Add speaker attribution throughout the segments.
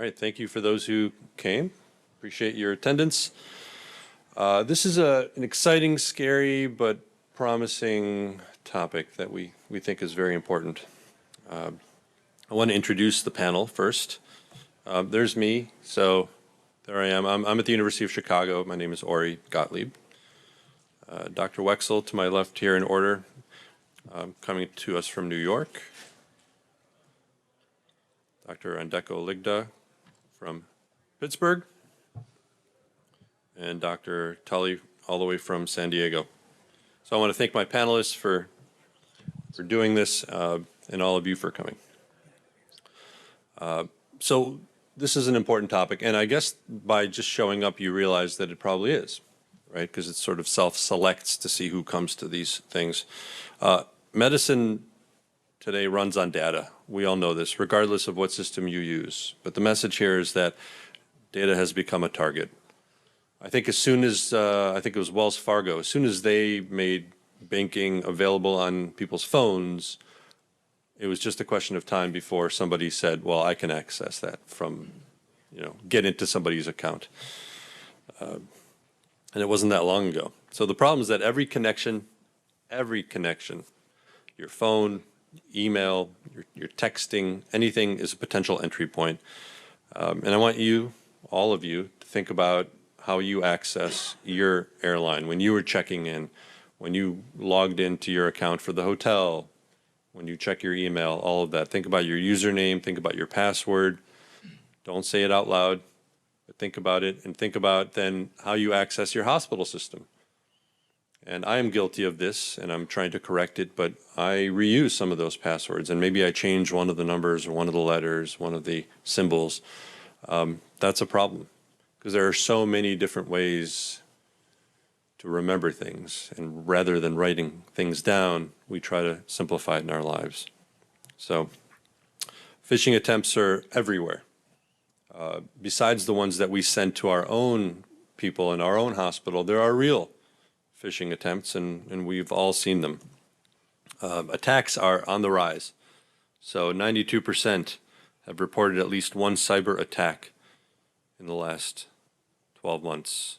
Speaker 1: All right, thank you for those who came. Appreciate your attendance. This is an exciting, scary, but promising topic that we think is very important. I want to introduce the panel first. There's me, so there I am. I'm at the University of Chicago. My name is Ori Gottlieb. Dr. Wexel to my left here in order, coming to us from New York. Dr. Andeko Ligda from Pittsburgh, and Dr. Tully all the way from San Diego. So I want to thank my panelists for doing this and all of you for coming. So this is an important topic, and I guess by just showing up you realize that it probably is, right? Because it sort of self-selects to see who comes to these things. Medicine today runs on data. We all know this, regardless of what system you use. But the message here is that data has become a target. I think as soon as, I think it was Wells Fargo, as soon as they made banking available on people's phones, it was just a question of time before somebody said, well, I can access that from, get into somebody's account. And it wasn't that long ago. So the problem is that every connection, your phone, email, your texting, anything is a potential entry point. And I want you, all of you, to think about how you access your airline when you were checking in, when you logged into your account for the hotel, when you check your email, all of that. Think about your username, think about your password. Don't say it out loud, but think about it, and think about then how you access your hospital system. And I am guilty of this, and I'm trying to correct it, but I reuse some of those passwords, and maybe I change one of the numbers or one of the letters, one of the symbols. That's a problem, because there are so many different ways to remember things, and rather than writing things down, we try to simplify it in our lives. So phishing attempts are everywhere. Besides the ones that we send to our own people in our own hospital, there are real phishing attempts, and we've all seen them. Attacks are on the rise. So 92% have reported at least one cyber attack in the last 12 months.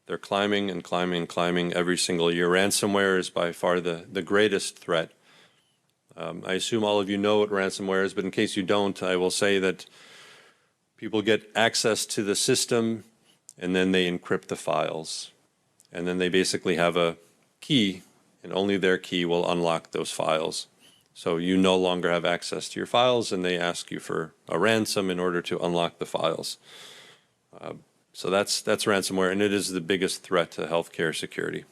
Speaker 1: They're climbing and climbing and climbing every single year. Ransomware is by far the greatest threat. I assume all of you know what ransomware is, but in case you don't, I will say that people get access to the system and then they encrypt the files. And then they basically have a key, and only their key will unlock those files. So you no longer have access to your files, and they ask you for a ransom in order to unlock the files. So that's ransomware, and it is the biggest threat to healthcare security.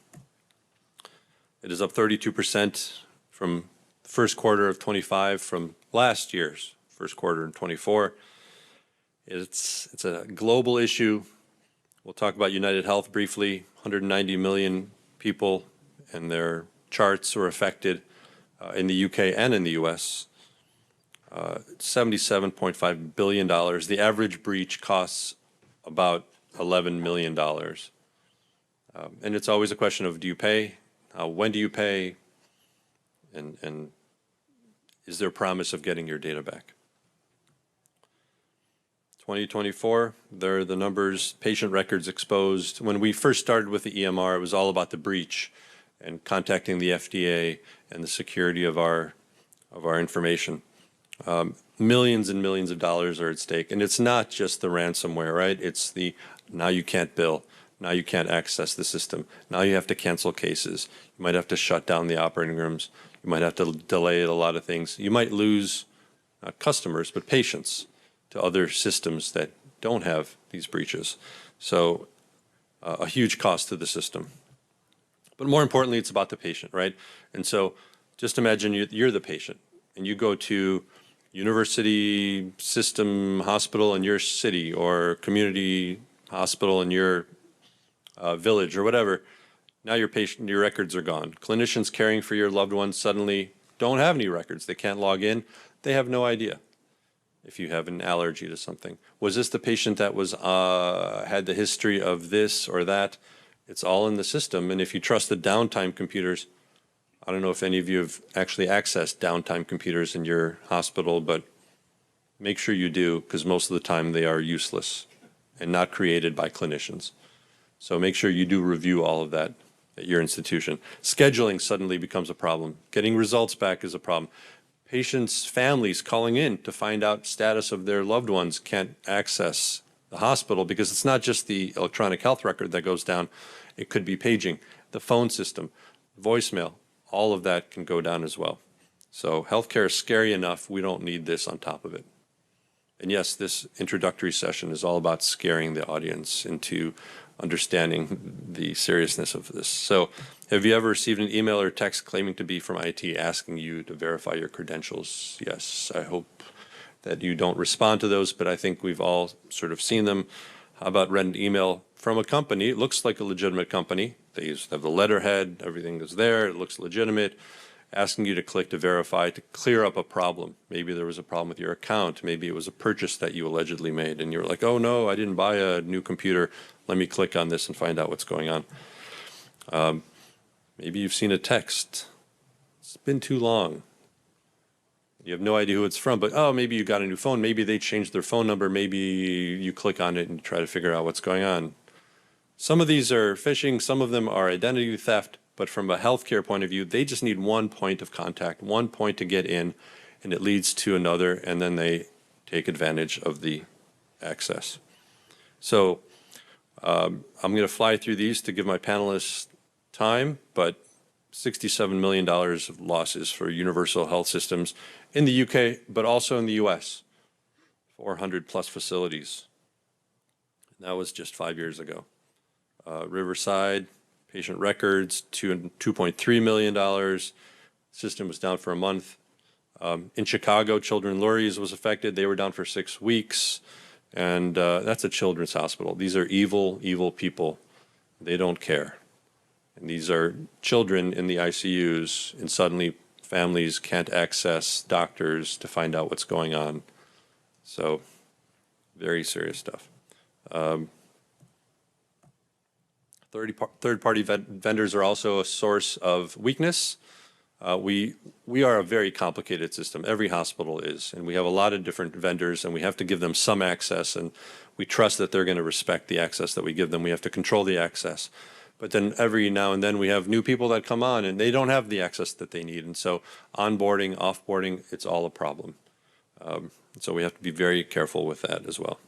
Speaker 1: It is up 32% from the first quarter of 25 from last year's first quarter in 24. It's a global issue. We'll talk about United Health briefly. 190 million people and their charts were affected in the UK and in the US. $77.5 billion. The average breach costs about $11 million. And it's always a question of, do you pay? When do you pay? And is there a promise of getting your data back? 2024, there are the numbers, patient records exposed. When we first started with the EMR, it was all about the breach and contacting the FDA and the security of our information. Millions and millions of dollars are at stake. And it's not just the ransomware, right? It's the, now you can't bill, now you can't access the system, now you have to cancel cases. You might have to shut down the operating rooms. You might have to delay a lot of things. You might lose not customers, but patients to other systems that don't have these breaches. So a huge cost to the system. But more importantly, it's about the patient, right? And so just imagine you're the patient and you go to university system hospital in your city or community hospital in your village or whatever. Now your records are gone. Clinicians caring for your loved ones suddenly don't have any records. They can't log in. They have no idea if you have an allergy to something. Was this the patient that was had the history of this or that? It's all in the system. And if you trust the downtime computers, I don't know if any of you have actually accessed downtime computers in your hospital, but make sure you do, because most of the time they are useless and not created by clinicians. So make sure you do review all of that at your institution. Scheduling suddenly becomes a problem. Getting results back is a problem. Patients' families calling in to find out status of their loved ones can't access the hospital because it's not just the electronic health record that goes down. It could be paging, the phone system, voicemail, all of that can go down as well. So healthcare is scary enough. We don't need this on top of it. And yes, this introductory session is all about scaring the audience into understanding the seriousness of this. So have you ever received an email or text claiming to be from IT asking you to verify your credentials? Yes, I hope that you don't respond to those, but I think we've all sort of seen them. How about read an email from a company? It looks like a legitimate company. They have the letterhead, everything is there, it looks legitimate, asking you to click to verify to clear up a problem. Maybe there was a problem with your account. Maybe it was a purchase that you allegedly made and you're like, oh no, I didn't buy a new computer. Let me click on this and find out what's going on. Maybe you've seen a text. It's been too long. You have no idea who it's from, but oh, maybe you got a new phone. Maybe they changed their phone number. Maybe you click on it and try to figure out what's going on. Some of these are phishing. Some of them are identity theft. But from a healthcare point of view, they just need one point of contact, one point to get in, and it leads to another, and then they take advantage of the access. So I'm going to fly through these to give my panelists time, but $67 million of losses for universal health systems in the UK, but also in the US, 400 plus facilities. That was just 5 years ago. Riverside, patient records, $2.3 million. System was down for a month. In Chicago, Children's Lurie's was affected. They were down for 6 weeks. And that's a children's hospital. These are evil, evil people. They don't care. And these are children in the ICUs, and suddenly families can't access doctors to find out what's going on. So very serious stuff. Third-party vendors are also a source of weakness. We are a very complicated system. Every hospital is, and we have a lot of different vendors, and we have to give them some access, and we trust that they're going to respect the access that we give them. We have to control the access. But then every now and then we have new people that come on, and they don't have the access that they need. And so onboarding, offboarding, it's all a problem. So we have to be very careful with that as well.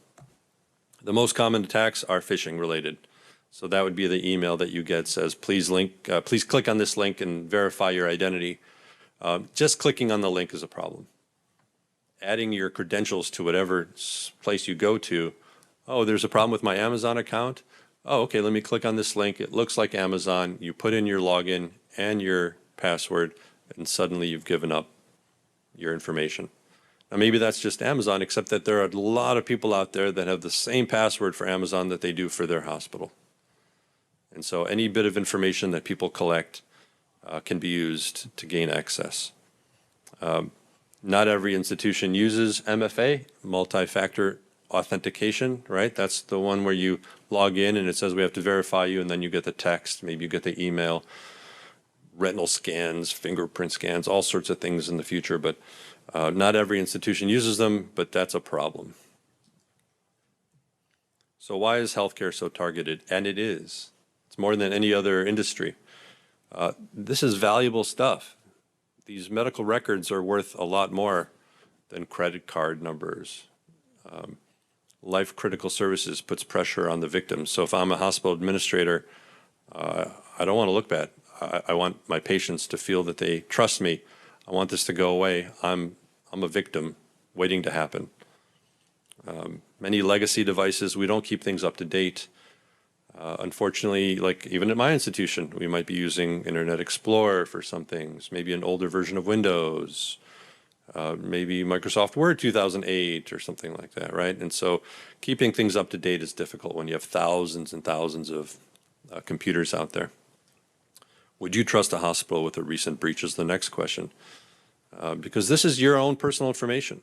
Speaker 1: The most common attacks are phishing related. So that would be the email that you get says, please click on this link and verify your identity. Just clicking on the link is a problem. Adding your credentials to whatever place you go to. Oh, there's a problem with my Amazon account. Oh, okay, let me click on this link. It looks like Amazon. You put in your login and your password, and suddenly you've given up your information. Now, maybe that's just Amazon, except that there are a lot of people out there that have the same password for Amazon that they do for their hospital. And so any bit of information that people collect can be used to gain access. Not every institution uses MFA, multi-factor authentication, right? That's the one where you log in and it says we have to verify you, and then you get the text, maybe you get the email, retinal scans, fingerprint scans, all sorts of things in the future, but not every institution uses them, but that's a problem. So why is healthcare so targeted? And it is. It's more than any other industry. This is valuable stuff. These medical records are worth a lot more than credit card numbers. Life-critical services puts pressure on the victims. So if I'm a hospital administrator, I don't want to look bad. I want my patients to feel that they trust me. I want this to go away. I'm a victim waiting to happen. Many legacy devices, we don't keep things up to date. Unfortunately, like even at my institution, we might be using Internet Explorer for some things, maybe an older version of Windows, maybe Microsoft Word 2008 or something like that, right? And so keeping things up to date is difficult when you have thousands and thousands of computers out there. Would you trust a hospital with a recent breach is the next question. Because this is your own personal information,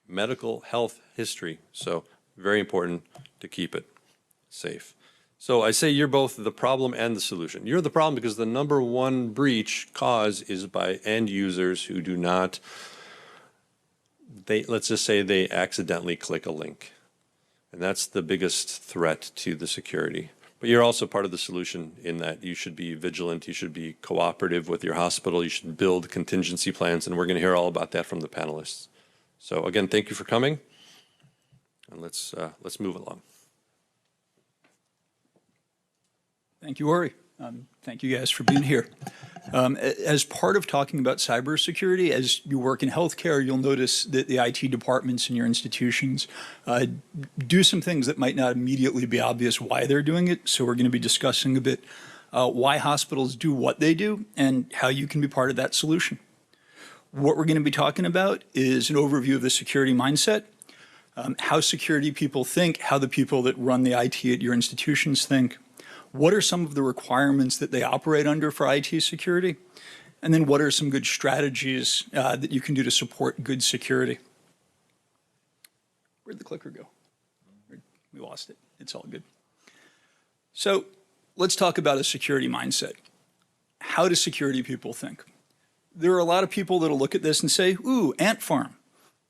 Speaker 1: medical health history. So very important to keep it safe. So I say you're both the problem and the solution. You're the problem because the number one breach cause is by end users who do not let's just say they accidentally click a link. And that's the biggest threat to the security. But you're also part of the solution in that you should be vigilant, you should be cooperative with your hospital, you should build contingency plans, and we're going to hear all about that from the panelists. So again, thank you for coming, and let's move along.
Speaker 2: Thank you, Ori. Thank you guys for being here. As part of talking about cybersecurity, as you work in healthcare, you'll notice that the IT departments in your institutions do some things that might not immediately be obvious why they're doing it. So we're going to be discussing a bit why hospitals do what they do and how you can be part of that solution. What we're going to be talking about is an overview of the security mindset, how security people think, how the people that run the IT at your institutions think. What are some of the requirements that they operate under for IT security? And then what are some good strategies that you can do to support good security? Where'd the clicker go? We lost it. It's all good. So let's talk about a security mindset. How do security people think? There are a lot of people that'll look at this and say, ooh, ant farm.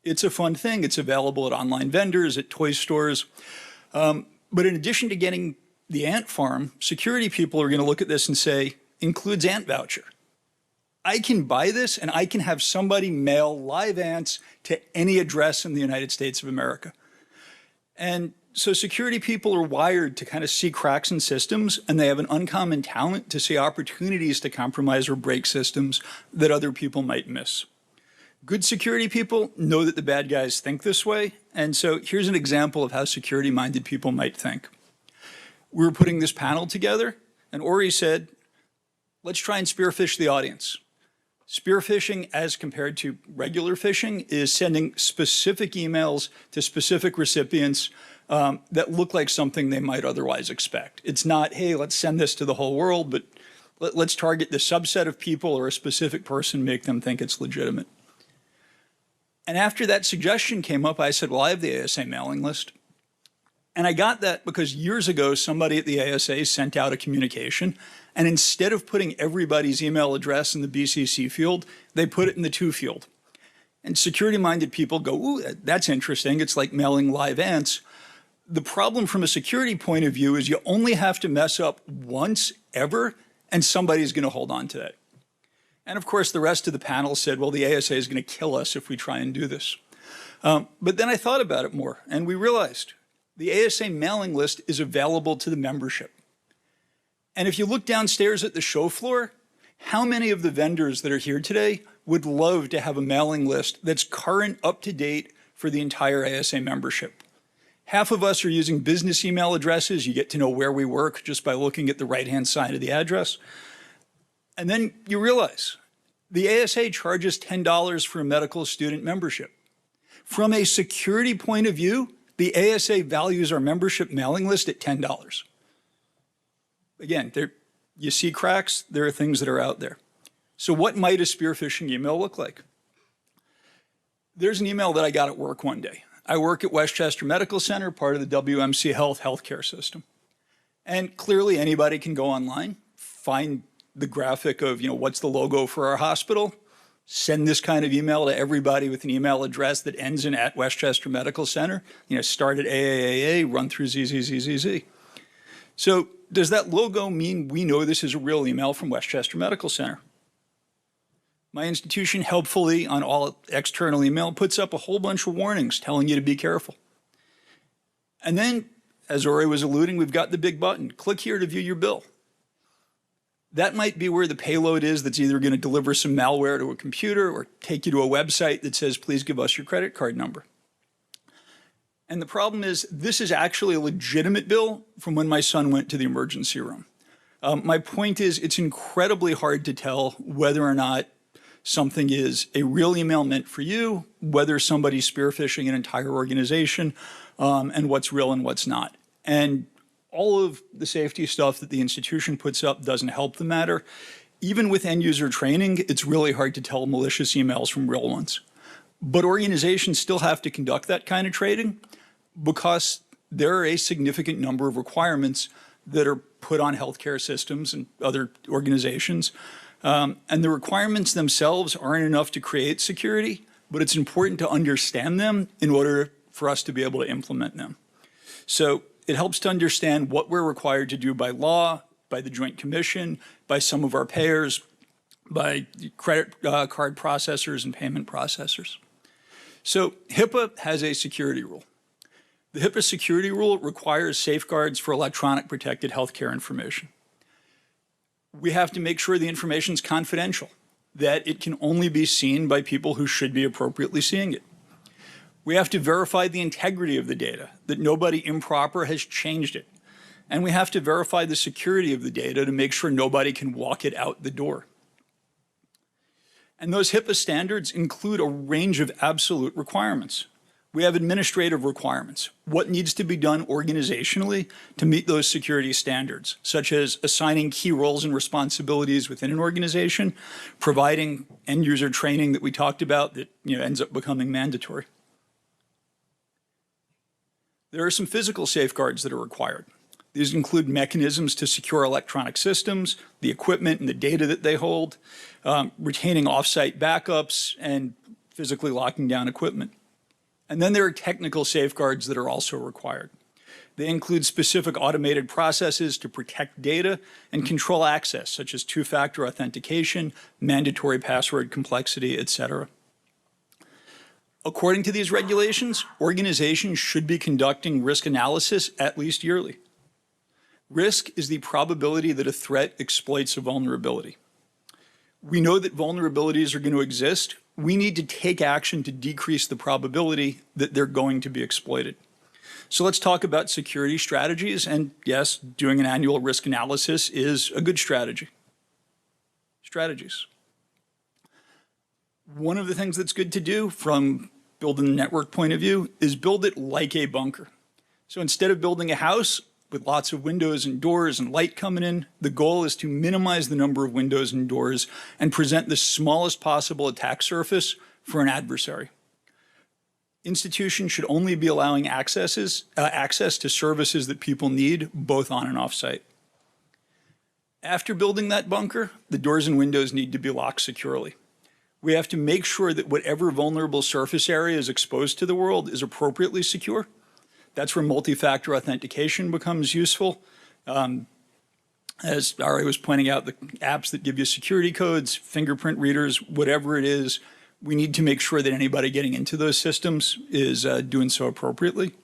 Speaker 2: It's a fun thing. It's available at online vendors, at toy stores. But in addition to getting the ant farm, security people are going to look at this and say, includes ant voucher. I can buy this and I can have somebody mail live ants to any address in the United States of America. And so security people are wired to kind of see cracks in systems, and they have an uncommon talent to see opportunities to compromise or break systems that other people might miss. Good security people know that the bad guys think this way, and so here's an example of how security-minded people might think. We were putting this panel together, and Ori said, let's try and spearfish the audience. Spearfishing, as compared to regular phishing, is sending specific emails to specific recipients that look like something they might otherwise expect. It's not, hey, let's send this to the whole world, but let's target the subset of people or a specific person, make them think it's legitimate. And after that suggestion came up, I said, well, I have the ASA mailing list. And I got that because years ago, somebody at the ASA sent out a communication, and instead of putting everybody's email address in the BCC field, they put it in the to field. And security-minded people go, ooh, that's interesting. It's like mailing live ants. The problem from a security point of view is you only have to mess up once ever, and somebody's going to hold on to that. And of course, the rest of the panel said, well, the ASA is going to kill us if we try and do this. But then I thought about it more, and we realized the ASA mailing list is available to the membership. And if you look downstairs at the show floor, how many of the vendors that are here today would love to have a mailing list that's current, up to date for the entire ASA membership? Half of us are using business email addresses. You get to know where we work just by looking at the right-hand side of the address. And then you realize the ASA charges $10 for a medical student membership. From a security point of view, the ASA values our membership mailing list at $10. Again, you see cracks, there are things that are out there. So what might a spearfishing email look like? There's an email that I got at work one day. I work at Westchester Medical Center, part of the WMC Health healthcare system. And clearly anybody can go online, find the graphic of, what's the logo for our hospital, send this kind of email to everybody with an email address that ends in at Westchester Medical Center, start at AAAA, run through ZZZZZ. So does that logo mean we know this is a real email from Westchester Medical Center? My institution helpfully on all external email puts up a whole bunch of warnings telling you to be careful. And then, as Ori was alluding, we've got the big button, click here to view your bill. That might be where the payload is that's either going to deliver some malware to a computer or take you to a website that says, please give us your credit card number. And the problem is, this is actually a legitimate bill from when my son went to the emergency room. My point is, it's incredibly hard to tell whether or not something is a real email meant for you, whether somebody's spearfishing an entire organization, and what's real and what's not. And all of the safety stuff that the institution puts up doesn't help the matter. Even with end user training, it's really hard to tell malicious emails from real ones. But organizations still have to conduct that kind of trading because there are a significant number of requirements that are put on healthcare systems and other organizations. And the requirements themselves aren't enough to create security, but it's important to understand them in order for us to be able to implement them. So it helps to understand what we're required to do by law, by the Joint Commission, by some of our payers, by credit card processors and payment processors. So HIPAA has a security rule. The HIPAA security rule requires safeguards for electronic protected healthcare information. We have to make sure the information is confidential, that it can only be seen by people who should be appropriately seeing it. We have to verify the integrity of the data, that nobody improper has changed it. And we have to verify the security of the data to make sure nobody can walk it out the door. And those HIPAA standards include a range of absolute requirements. We have administrative requirements, what needs to be done organizationally to meet those security standards, such as assigning key roles and responsibilities within an organization, providing end user training that we talked about that ends up becoming mandatory. There are some physical safeguards that are required. These include mechanisms to secure electronic systems, the equipment and the data that they hold, retaining off-site backups, and physically locking down equipment. And then there are technical safeguards that are also required. They include specific automated processes to protect data and control access, such as two-factor authentication, mandatory password complexity, etc. According to these regulations, organizations should be conducting risk analysis at least yearly. Risk is the probability that a threat exploits a vulnerability. We know that vulnerabilities are going to exist. We need to take action to decrease the probability that they're going to be exploited. So let's talk about security strategies. And yes, doing an annual risk analysis is a good strategy. Strategies. One of the things that's good to do from building the network point of view is build it like a bunker. So instead of building a house with lots of windows and doors and light coming in, the goal is to minimize the number of windows and doors and present the smallest possible attack surface for an adversary. Institutions should only be allowing access to services that people need, both on and off site. After building that bunker, the doors and windows need to be locked securely. We have to make sure that whatever vulnerable surface area is exposed to the world is appropriately secure. That's where multi-factor authentication becomes useful. As Ari was pointing out, the apps that give you security codes, fingerprint readers, whatever it is, we need to make sure that anybody getting into those systems is doing so appropriately.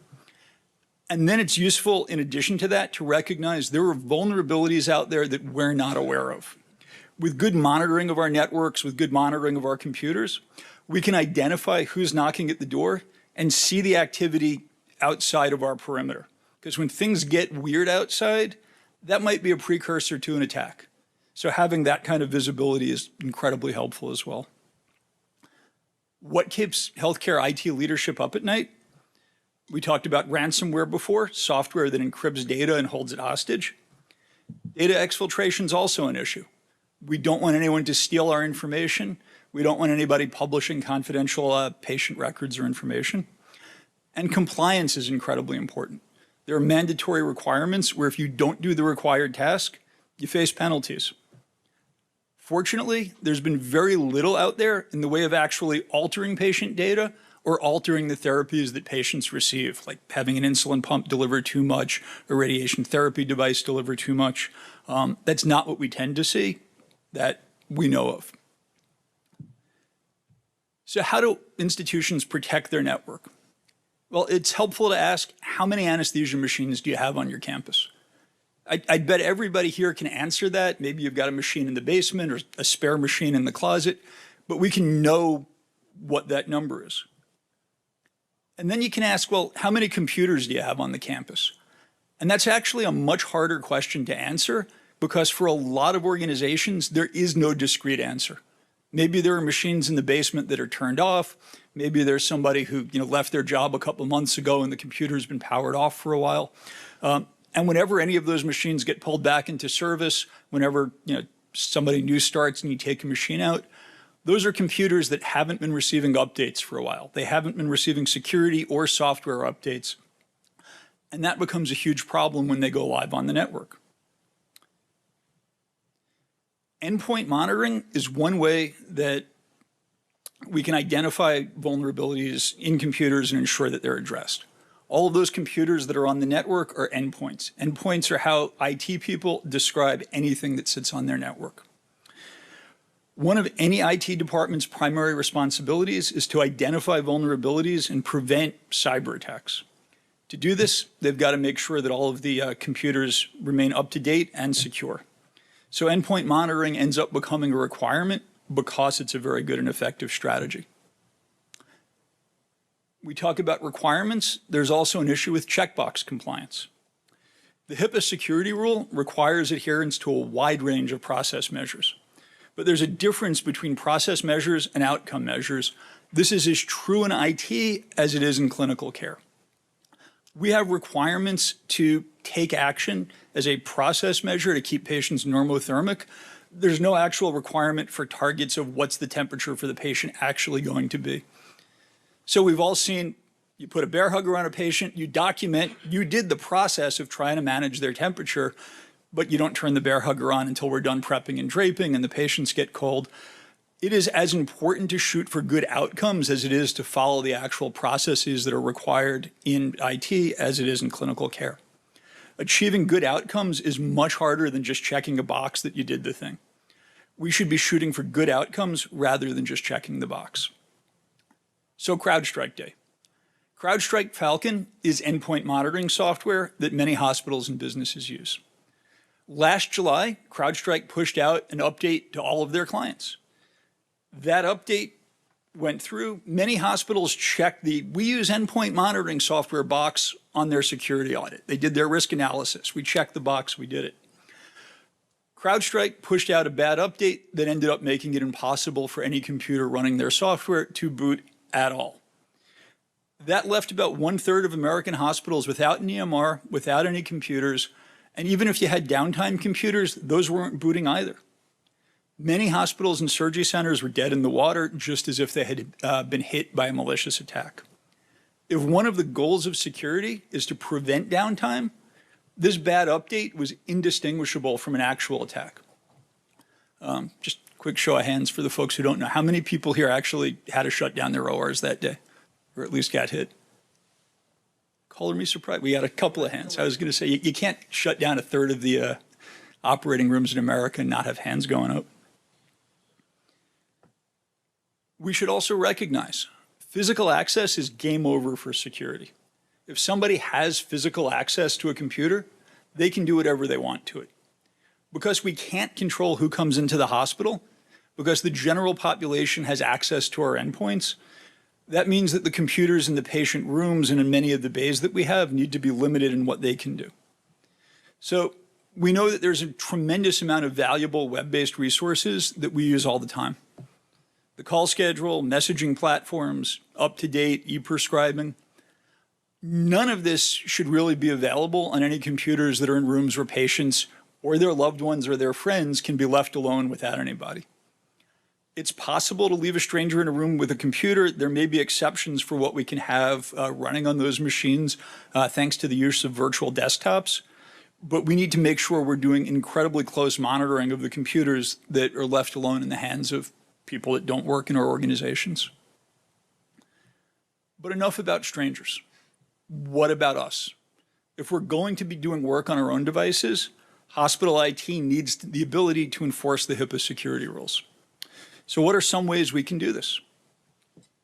Speaker 2: And then it's useful, in addition to that, to recognize there are vulnerabilities out there that we're not aware of. With good monitoring of our networks, with good monitoring of our computers, we can identify who's knocking at the door and see the activity outside of our perimeter. Because when things get weird outside, that might be a precursor to an attack. So having that kind of visibility is incredibly helpful as well. What keeps healthcare IT leadership up at night? We talked about ransomware before, software that encrypts data and holds it hostage. Data exfiltration is also an issue. We don't want anyone to steal our information. We don't want anybody publishing confidential patient records or information. And compliance is incredibly important. There are mandatory requirements where if you don't do the required task, you face penalties. Fortunately, there's been very little out there in the way of actually altering patient data or altering the therapies that patients receive, like having an insulin pump deliver too much, a radiation therapy device deliver too much. That's not what we tend to see that we know of. So how do institutions protect their network? Well, it's helpful to ask, how many anesthesia machines do you have on your campus? I'd bet everybody here can answer that. Maybe you've got a machine in the basement or a spare machine in the closet, but we can know what that number is. And then you can ask, well, how many computers do you have on the campus? And that's actually a much harder question to answer because for a lot of organizations, there is no discrete answer. Maybe there are machines in the basement that are turned off. Maybe there's somebody who left their job a couple months ago and the computer's been powered off for a while. And whenever any of those machines get pulled back into service, whenever somebody new starts and you take a machine out, those are computers that haven't been receiving updates for a while. They haven't been receiving security or software updates. And that becomes a huge problem when they go live on the network. Endpoint monitoring is one way that we can identify vulnerabilities in computers and ensure that they're addressed. All of those computers that are on the network are endpoints. Endpoints are how IT people describe anything that sits on their network. One of any IT department's primary responsibilities is to identify vulnerabilities and prevent cyber attacks. To do this, they've got to make sure that all of the computers remain up to date and secure. So endpoint monitoring ends up becoming a requirement because it's a very good and effective strategy. We talk about requirements. There's also an issue with checkbox compliance. The HIPAA security rule requires adherence to a wide range of process measures. But there's a difference between process measures and outcome measures. This is as true in IT as it is in clinical care. We have requirements to take action as a process measure to keep patients normothermic. There's no actual requirement for targets of what's the temperature for the patient actually going to be. So we've all seen, you put a bear hug around a patient, you document, you did the process of trying to manage their temperature, but you don't turn the bear hugger on until we're done prepping and draping and the patients get cold. It is as important to shoot for good outcomes as it is to follow the actual processes that are required in IT as it is in clinical care. Achieving good outcomes is much harder than just checking a box that you did the thing. We should be shooting for good outcomes rather than just checking the box. So CrowdStrike Day. CrowdStrike Falcon is endpoint monitoring software that many hospitals and businesses use. Last July, CrowdStrike pushed out an update to all of their clients. That update went through. Many hospitals checked the we use endpoint monitoring software box on their security audit. They did their risk analysis. We checked the box, we did it. CrowdStrike pushed out a bad update that ended up making it impossible for any computer running their software to boot at all. That left about 1/3 of American hospitals without an EMR, without any computers, and even if you had downtime computers, those weren't booting either. Many hospitals and surgery centers were dead in the water, just as if they had been hit by a malicious attack. If one of the goals of security is to prevent downtime, this bad update was indistinguishable from an actual attack. Just a quick show of hands for the folks who don't know. How many people here actually had to shut down their ORs that day, or at least got hit? Color me surprised. We got a couple of hands. I was going to say, you can't shut down 1/3 of the operating rooms in America and not have hands going up. We should also recognize physical access is game over for security. If somebody has physical access to a computer, they can do whatever they want to it. Because we can't control who comes into the hospital, because the general population has access to our endpoints, that means that the computers in the patient rooms and in many of the bays that we have need to be limited in what they can do. So we know that there's a tremendous amount of valuable web-based resources that we use all the time. The call schedule, messaging platforms, up-to-date e-prescribing. None of this should really be available on any computers that are in rooms where patients or their loved ones or their friends can be left alone without anybody. It's possible to leave a stranger in a room with a computer. There may be exceptions for what we can have running on those machines, thanks to the use of virtual desktops. But we need to make sure we're doing incredibly close monitoring of the computers that are left alone in the hands of people that don't work in our organizations. But enough about strangers. What about us? If we're going to be doing work on our own devices, hospital IT needs the ability to enforce the HIPAA security rules. So what are some ways we can do this?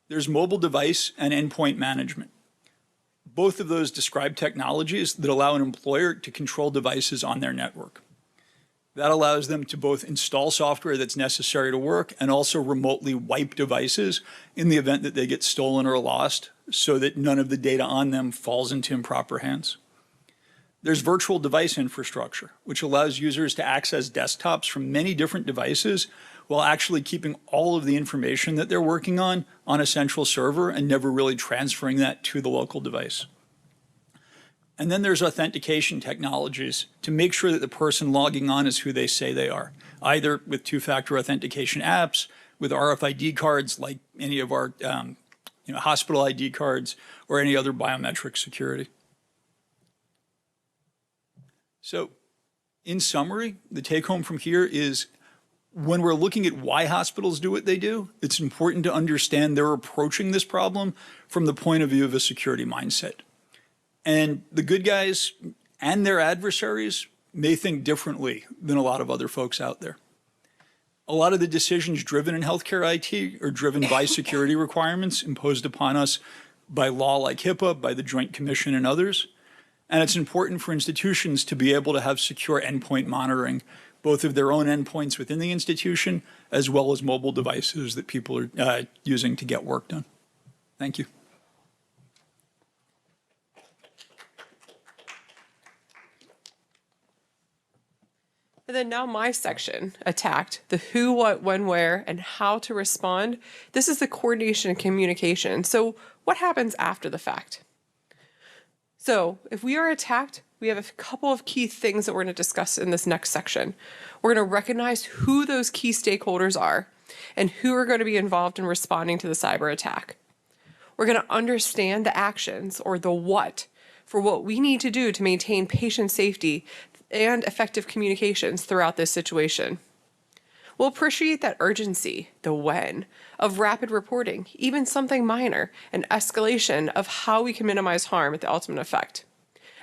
Speaker 2: There's mobile device and endpoint management. Both of those describe technologies that allow an employer to control devices on their network. That allows them to both install software that's necessary to work and also remotely wipe devices in the event that they get stolen or lost so that none of the data on them falls into improper hands. There's virtual device infrastructure, which allows users to access desktops from many different devices while actually keeping all of the information that they're working on a central server and never really transferring that to the local device. And then there's authentication technologies to make sure that the person logging on is who they say they are, either with two-factor authentication apps, with RFID cards like any of our hospital ID cards, or any other biometric security. So in summary, the take home from here is when we're looking at why hospitals do what they do, it's important to understand they're approaching this problem from the point of view of a security mindset. And the good guys and their adversaries may think differently than a lot of other folks out there. A lot of the decisions driven in healthcare IT are driven by security requirements imposed upon us by law like HIPAA, by the Joint Commission and others. And it's important for institutions to be able to have secure endpoint monitoring, both of their own endpoints within the institution, as well as mobile devices that people are using to get work done. Thank you.
Speaker 3: And then now my section, attacked, the who, what, when, where, and how to respond. This is the coordination and communication. So what happens after the fact? So if we are attacked, we have a couple of key things that we're going to discuss in this next section. We're going to recognize who those key stakeholders are and who are going to be involved in responding to the cyber attack. We're going to understand the actions, or the what, for what we need to do to maintain patient safety and effective communications throughout this situation. We'll appreciate that urgency, the when, of rapid reporting, even something minor, and escalation of how we can minimize harm at the ultimate effect.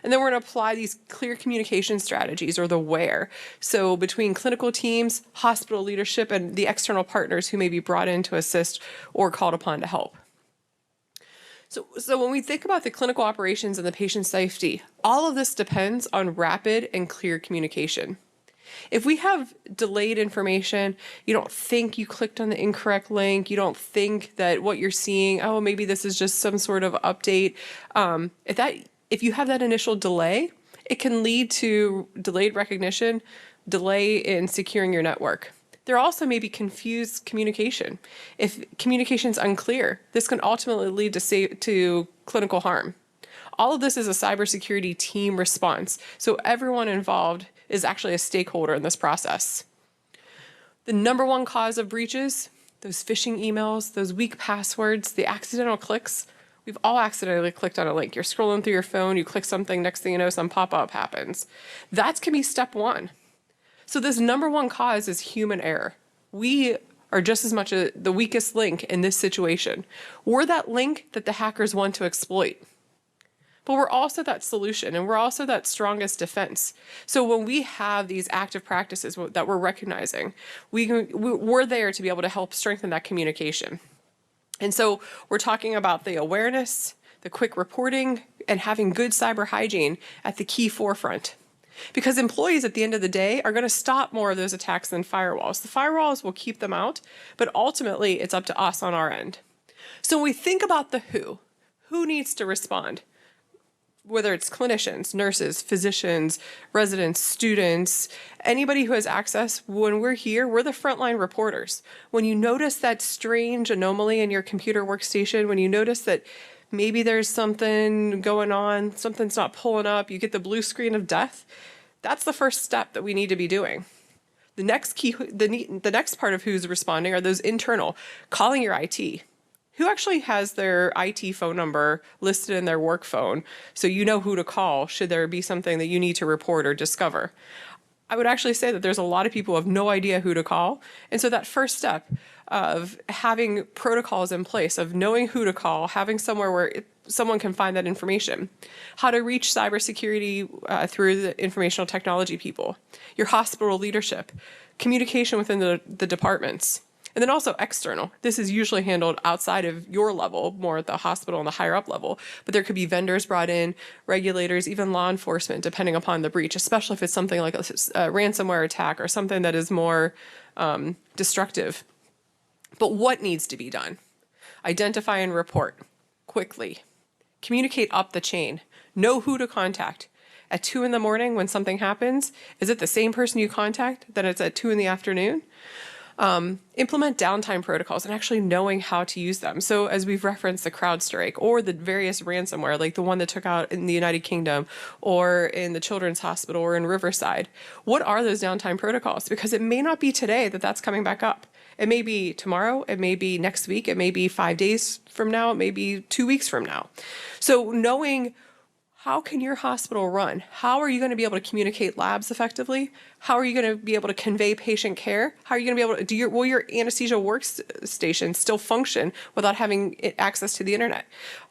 Speaker 3: And then we're going to apply these clear communication strategies, or the where, so between clinical teams, hospital leadership, and the external partners who may be brought in to assist or called upon to help. So when we think about the clinical operations and the patient safety, all of this depends on rapid and clear communication. If we have delayed information, you don't think you clicked on the incorrect link, you don't think that what you're seeing, oh, maybe this is just some sort of update. If you have that initial delay, it can lead to delayed recognition, delay in securing your network. There also may be confused communication. If communication is unclear, this can ultimately lead to clinical harm. All of this is a cybersecurity team response, so everyone involved is actually a stakeholder in this process. The number one cause of breaches, those phishing emails, those weak passwords, the accidental clicks. We've all accidentally clicked on a link. You're scrolling through your phone, you click something, next thing you know, some pop-up happens. That can be step one. So this number one cause is human error. We are just as much the weakest link in this situation. We're that link that the hackers want to exploit. But we're also that solution, and we're also that strongest defense. So when we have these active practices that we're recognizing, we're there to be able to help strengthen that communication. And so we're talking about the awareness, the quick reporting, and having good cyber hygiene at the key forefront. Because employees at the end of the day are going to stop more of those attacks than firewalls. The firewalls will keep them out, but ultimately it's up to us on our end. So when we think about the who needs to respond? Whether it's clinicians, nurses, physicians, residents, students, anybody who has access, when we're here, we're the frontline reporters. When you notice that strange anomaly in your computer workstation, when you notice that maybe there's something going on, something's not pulling up, you get the blue screen of death, that's the first step that we need to be doing. The next part of who's responding are those internal, calling your IT. Who actually has their IT phone number listed in their work phone, so you know who to call should there be something that you need to report or discover? I would actually say that there's a lot of people who have no idea who to call. And so that first step of having protocols in place, of knowing who to call, having somewhere where someone can find that information, how to reach cybersecurity through the informational technology people, your hospital leadership, communication within the departments. And then also external. This is usually handled outside of your level, more at the hospital and the higher up level. But there could be vendors brought in, regulators, even law enforcement, depending upon the breach, especially if it's something like a ransomware attack or something that is more destructive. But what needs to be done? Identify and report quickly. Communicate up the chain. Know who to contact. At 2 in the morning when something happens, is it the same person you contact that it's at 2 in the afternoon? Implement downtime protocols and actually knowing how to use them. So as we've referenced the CrowdStrike or the various ransomware, like the one that took out in the United Kingdom or in the Children's Hospital or in Riverside, what are those downtime protocols? Because it may not be today that that's coming back up. It may be tomorrow, it may be next week, it may be 5 days from now, it may be 2 weeks from now. So knowing how can your hospital run? How are you going to be able to communicate labs effectively? How are you going to be able to convey patient care? How are you going to be able to will your anesthesia workstation still function without having access to the internet?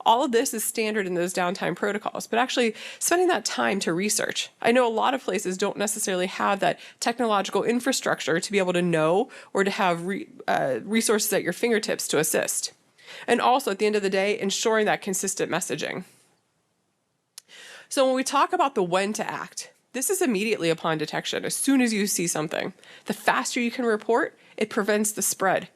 Speaker 3: All of this is standard in those downtime protocols, but actually spending that time to research. I know a lot of places don't necessarily have that technological infrastructure to be able to know or to have resources at your fingertips to assist. And also, at the end of the day, ensuring that consistent messaging. So when we talk about the when to act, this is immediately upon detection. As soon as you see something, the faster you can report, it prevents the spread.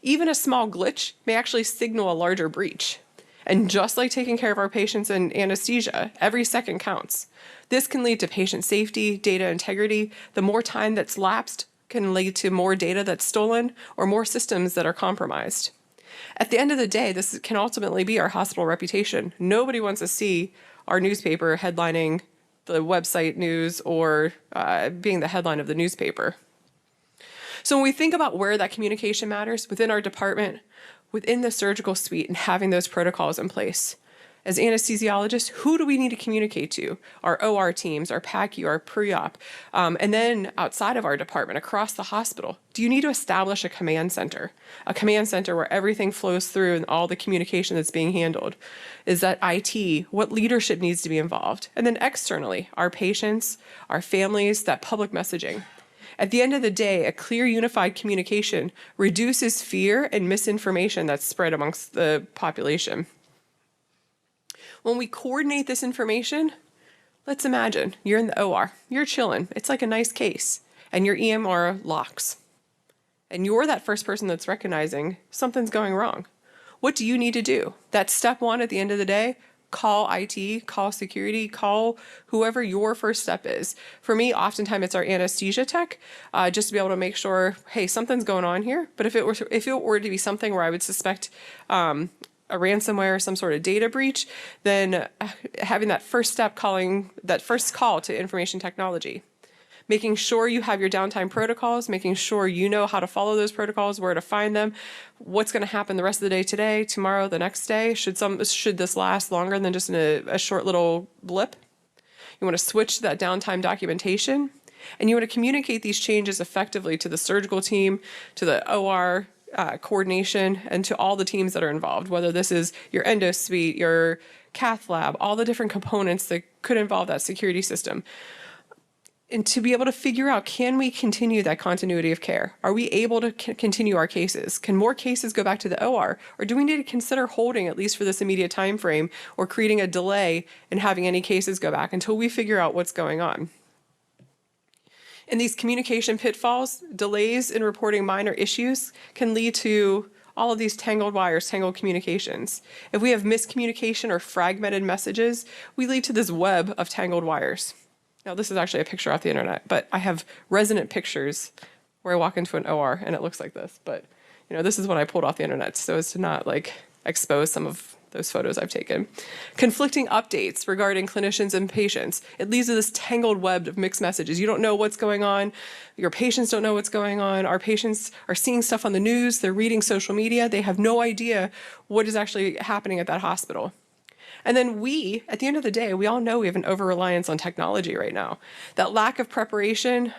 Speaker 3: Even a small glitch may actually signal a larger breach. And just like taking care of our patients in anesthesia, every second counts. This can lead to patient safety, data integrity. The more time that's lapsed can lead to more data that's stolen or more systems that are compromised. At the end of the day, this can ultimately be our hospital reputation. Nobody wants to see our newspaper headlining the website news or being the headline of the newspaper. So when we think about where that communication matters, within our department, within the surgical suite, and having those protocols in place. As anesthesiologists, who do we need to communicate to? Our OR teams, our PACU, our pre-op, and then outside of our department, across the hospital. Do you need to establish a command center where everything flows through and all the communication that's being handled? Is that IT? What leadership needs to be involved? And then externally, our patients, our families, that public messaging. At the end of the day, a clear, unified communication reduces fear and misinformation that's spread amongst the population. When we coordinate this information, let's imagine you're in the OR, you're chilling, it's like a nice case, and your EMR locks. And you're that first person that's recognizing something's going wrong. What do you need to do? That's step one at the end of the day. Call IT, call security, call whoever your first step is. For me, oftentimes it's our anesthesia tech, just to be able to make sure, hey, something's going on here. But if it were to be something where I would suspect a ransomware or some sort of data breach, then having that first step, calling that first call to information technology. Making sure you have your downtime protocols, making sure you know how to follow those protocols, where to find them, what's going to happen the rest of the day today, tomorrow, the next day. Should this last longer than just a short little blip? You want to switch to that downtime documentation, and you want to communicate these changes effectively to the surgical team, to the OR coordination, and to all the teams that are involved, whether this is your endo suite, your cath lab, all the different components that could involve that security system. And to be able to figure out, can we continue that continuity of care? Are we able to continue our cases? Can more cases go back to the OR? Or do we need to consider holding, at least for this immediate time frame, or creating a delay in having any cases go back until we figure out what's going on? In these communication pitfalls, delays in reporting minor issues can lead to all of these tangled wires, tangled communications. If we have miscommunication or fragmented messages, we lead to this web of tangled wires. Now, this is actually a picture off the internet, but I have resonant pictures where I walk into an OR and it looks like this. But, this is what I pulled off the internet so as to not expose some of those photos I've taken. Conflicting updates regarding clinicians and patients. It leads to this tangled web of mixed messages. You don't know what's going on. Your patients don't know what's going on. Our patients are seeing stuff on the news. They're reading social media. They have no idea what is actually happening at that hospital. And then at the end of the day, we all know we have an over-reliance on technology right now. That lack of preparation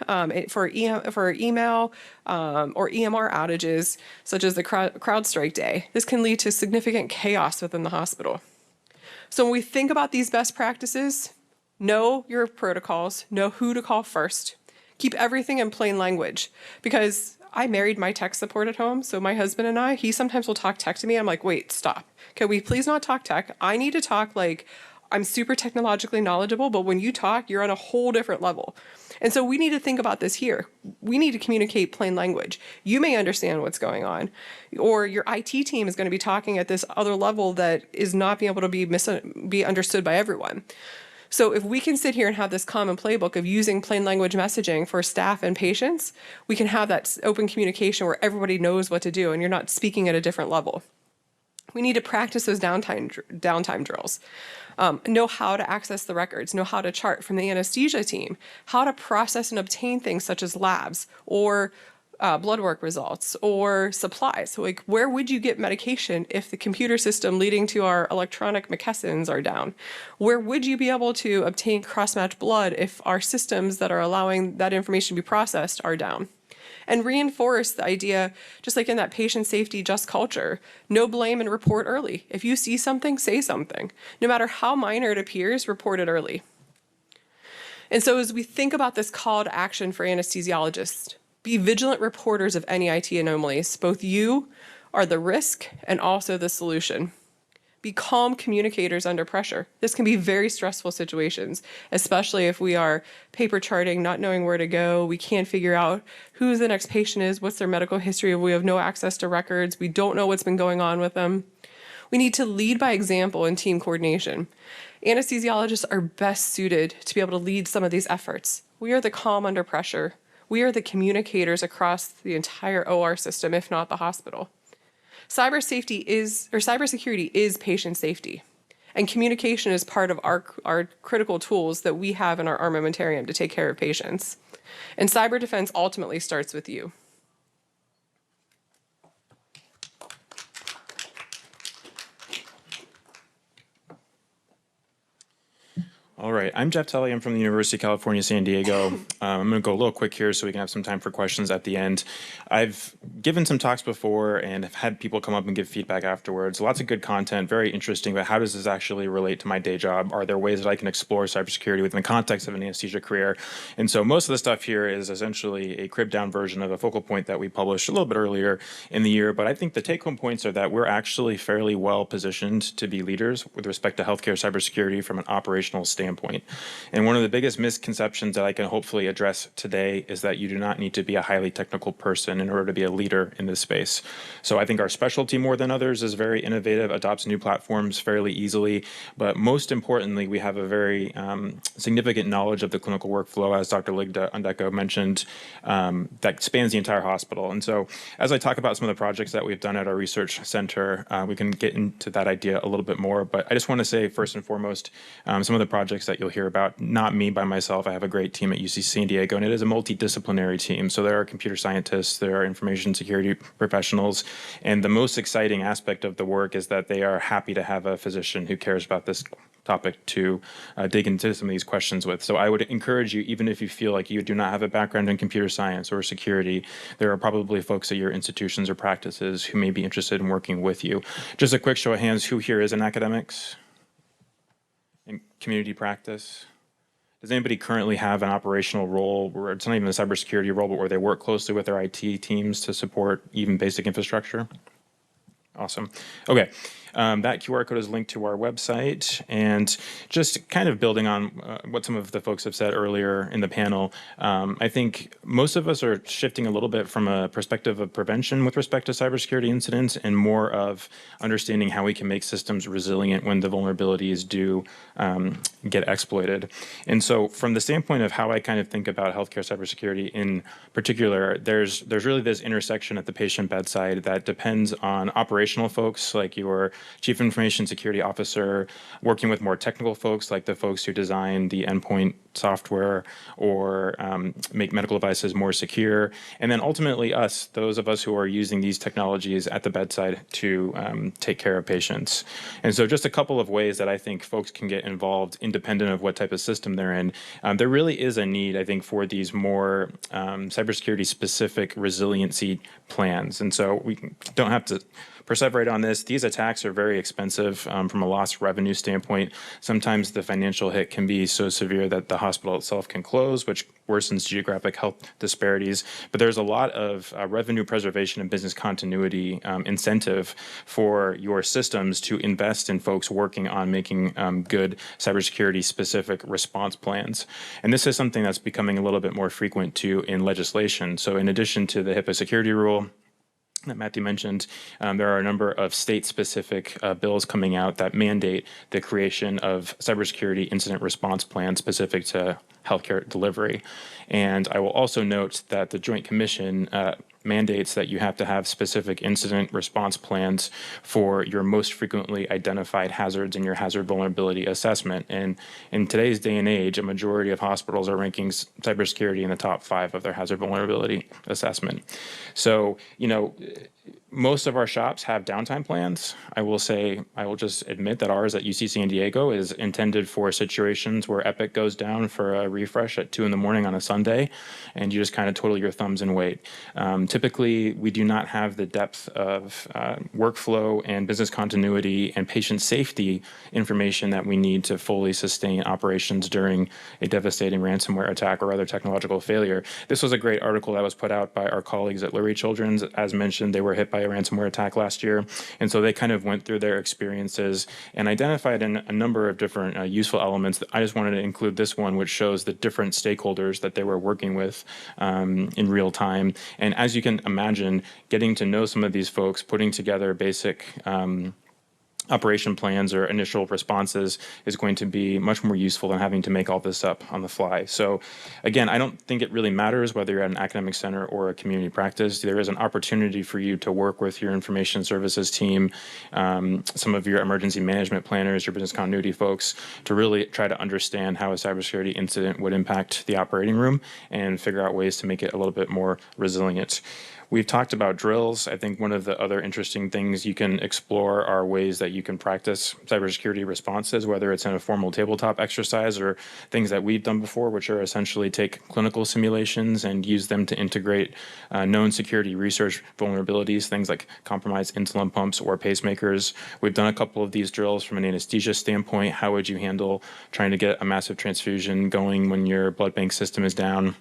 Speaker 3: for email or EMR outages, such as the CrowdStrike day, this can lead to significant chaos within the hospital. So when we think about these best practices, know your protocols, know who to call first, keep everything in plain language, because I married my tech support at home, so my husband and he sometimes will talk tech to me. I'm like, wait, stop. Can we please not talk tech? I need to talk like I'm super technologically knowledgeable, but when you talk, you're on a whole different level. And so we need to think about this here. We need to communicate plain language. You may understand what's going on, or your IT team is going to be talking at this other level that is not being able to be understood by everyone. So if we can sit here and have this common playbook of using plain language messaging for staff and patients, we can have that open communication where everybody knows what to do and you're not speaking at a different level. We need to practice those downtime drills. Know how to access the records, know how to chart from the anesthesia team, how to process and obtain things such as labs or blood work results or supplies. So like, where would you get medication if the computer system leading to our electronic McKessons are down? Where would you be able to obtain cross-match blood if our systems that are allowing that information to be processed are down? And reinforce the idea, just like in that patient safety just culture, no blame and report early. If you see something, say something. No matter how minor it appears, report it early. And so as we think about this call to action for anesthesiologists, be vigilant reporters of any IT anomalies. Both you are the risk and also the solution. Be calm communicators under pressure. This can be very stressful situations, especially if we are paper charting, not knowing where to go. We can't figure out who the next patient is, what's their medical history. We have no access to records. We don't know what's been going on with them. We need to lead by example in team coordination. Anesthesiologists are best suited to be able to lead some of these efforts. We are the calm under pressure. We are the communicators across the entire OR system, if not the hospital. Cybersecurity is patient safety, and communication is part of our critical tools that we have in our armamentarium to take care of patients. And cyber defense ultimately starts with you.
Speaker 4: All right, I'm Jeff Tully. I'm from the University of California, San Diego. I'm going to go a little quick here so we can have some time for questions at the end. I've given some talks before and have had people come up and give feedback afterwards. Lots of good content, very interesting, but how does this actually relate to my day job? Are there ways that I can explore cybersecurity within the context of an anesthesia career? And so most of the stuff here is essentially a cribbed down version of a focal point that we published a little bit earlier in the year, but I think the take-home points are that we're actually fairly well positioned to be leaders with respect to healthcare cybersecurity from an operational standpoint. And one of the biggest misconceptions that I can hopefully address today is that you do not need to be a highly technical person in order to be a leader in this space. So I think our specialty more than others is very innovative, adopts new platforms fairly easily, but most importantly, we have a very significant knowledge of the clinical workflow, as Dr. Ligda Undeko mentioned, that spans the entire hospital. And so as I talk about some of the projects that we've done at our research center, we can get into that idea a little bit more, but I just want to say first and foremost, some of the projects that you'll hear about, not me by myself. I have a great team at UC San Diego, and it is a multidisciplinary team. So there are computer scientists, there are information security professionals, and the most exciting aspect of the work is that they are happy to have a physician who cares about this topic to dig into some of these questions with. So I would encourage you, even if you feel like you do not have a background in computer science or security, there are probably folks at your institutions or practices who may be interested in working with you. Just a quick show of hands, who here is in academics? In community practice? Does anybody currently have an operational role where it's not even a cybersecurity role, but where they work closely with their IT teams to support even basic infrastructure? Awesome. Okay. That QR code is linked to our website, and just kind of building on what some of the folks have said earlier in the panel, I think most of us are shifting a little bit from a perspective of prevention with respect to cybersecurity incidents and more of understanding how we can make systems resilient when the vulnerabilities do get exploited. And so from the standpoint of how I kind of think about healthcare cybersecurity in particular, there's really this intersection at the patient bedside that depends on operational folks like your Chief Information Security Officer, working with more technical folks like the folks who design the endpoint software or make medical devices more secure, and then ultimately us, those of us who are using these technologies at the bedside to take care of patients. And so just a couple of ways that I think folks can get involved independent of what type of system they're in. There really is a need, I think, for these more cybersecurity specific resiliency plans. And so we don't have to perseverate on this. These attacks are very expensive from a lost revenue standpoint. Sometimes the financial hit can be so severe that the hospital itself can close, which worsens geographic health disparities. But there's a lot of revenue preservation and business continuity incentive for your systems to invest in folks working on making good cybersecurity specific response plans. And this is something that's becoming a little bit more frequent too in legislation. So in addition to the HIPAA security rule that Matthew mentioned, there are a number of state-specific bills coming out that mandate the creation of cybersecurity incident response plans specific to healthcare delivery. And I will also note that the Joint Commission mandates that you have to have specific incident response plans for your most frequently identified hazards in your hazard vulnerability assessment. And in today's day and age, a majority of hospitals are ranking cybersecurity in the top 5 of their hazard vulnerability assessment. So, most of our shops have downtime plans. I will just admit that ours at UC San Diego is intended for situations where Epic goes down for a refresh at 2 a.m. on a Sunday, and you just kind of twiddle your thumbs and wait. Typically, we do not have the depth of workflow and business continuity and patient safety information that we need to fully sustain operations during a devastating ransomware attack or other technological failure. This was a great article that was put out by our colleagues at Lurie Children's. As mentioned, they were hit by a ransomware attack last year, and so they kind of went through their experiences and identified a number of different useful elements. I just wanted to include this one, which shows the different stakeholders that they were working with in real time. And as you can imagine, getting to know some of these folks, putting together basic operation plans or initial responses is going to be much more useful than having to make all this up on the fly. So again, I don't think it really matters whether you're at an academic center or a community practice. There is an opportunity for you to work with your information services team, some of your emergency management planners, your business continuity folks, to really try to understand how a cybersecurity incident would impact the operating room and figure out ways to make it a little bit more resilient. We've talked about drills. I think one of the other interesting things you can explore are ways that you can practice cybersecurity responses, whether it's in a formal tabletop exercise or things that we've done before, which are essentially take clinical simulations and use them to integrate known security research vulnerabilities, things like compromised insulin pumps or pacemakers. We've done a couple of these drills from an anesthesia standpoint. How would you handle trying to get a massive transfusion going when your blood bank system is down?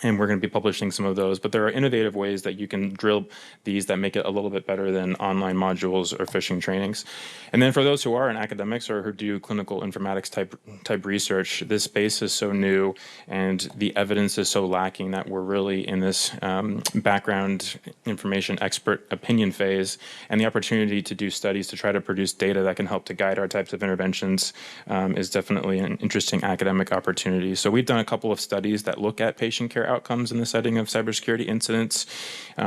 Speaker 4: And we're going to be publishing some of those, but there are innovative ways that you can drill these that make it a little bit better than online modules or phishing trainings. And then for those who are in academics or who do clinical informatics type research, this space is so new and the evidence is so lacking that we're really in this background information expert opinion phase, and the opportunity to do studies to try to produce data that can help to guide our types of interventions is definitely an interesting academic opportunity. So we've done a couple of studies that look at patient care outcomes in the setting of cybersecurity incidents.